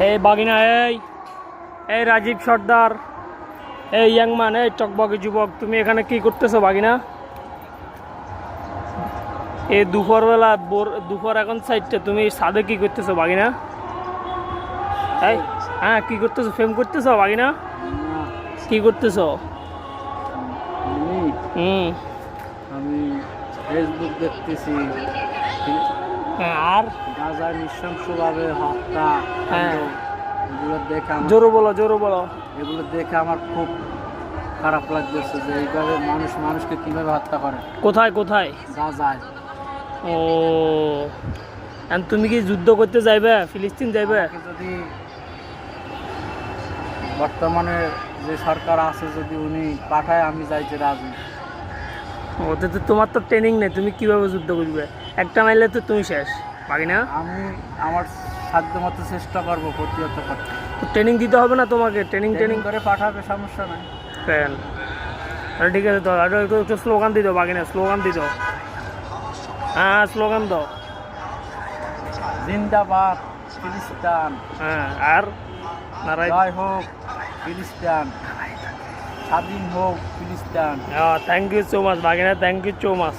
এই বাগিনা, এই এই রাজীব সর্দার, এই ইয়াংম্যান, এই টকবকে যুবক, তুমি এখানে কি করতেছো বাগিনা? এই দুপুরবেলা দুপুর এখন সাইডটা তুমি ছাদে কি করতেছো বাগিনা? এই হ্যাঁ, কি করতেছো? ফেম করতেছো বাগিনা? কি করতেছো? হুম, আমি ফেসবুক দেখতেছি। হ্যাঁ, আর গাজা নৃশংসভাবে হত্যা হ্যাঁ, এগুলো দেখে জোরে বলো, জোরে বলো। এগুলো দেখে আমার খুব খারাপ লাগতেছে যে এইভাবে মানুষ মানুষকে কিভাবে হত্যা করে কোথায় কোথায়? গাজায়। ও, and তুমি কি যুদ্ধ করতে যাইবে? ফিলিস্তিন যাইবে? আমাকে যদি বর্তমানে যে সরকার আছে যদি উনি পাঠায় আমি যাইতে রাজি। ওতে তো তোমার তো ট্রেনিং নেই, তুমি কিভাবে যুদ্ধ করবে? একটা মাইলে তো তুমি শেষ বাগিনা। আমি আমার সাধ্য মতো চেষ্টা করবো প্রতিহত করতে। তো ট্রেনিং দিতে হবে না তোমাকে? ট্রেনিং ট্রেনিং করে পাঠাবে, সমস্যা নাই। ফ্যান, আরে ঠিক আছে, তো আর একটু স্লোগান দিয়ে দাও বাগিনা, স্লোগান দিয়ে দাও। হ্যাঁ, স্লোগান দাও। জিন্দাবাদ ফিলিস্তিন, হ্যাঁ, আর নারাই। জয় হোক ফিলিস্তিন, স্বাধীন হোক ফিলিস্তিন। থ্যাংক ইউ সো মাচ বাগিনা, থ্যাংক ইউ সো মাচ।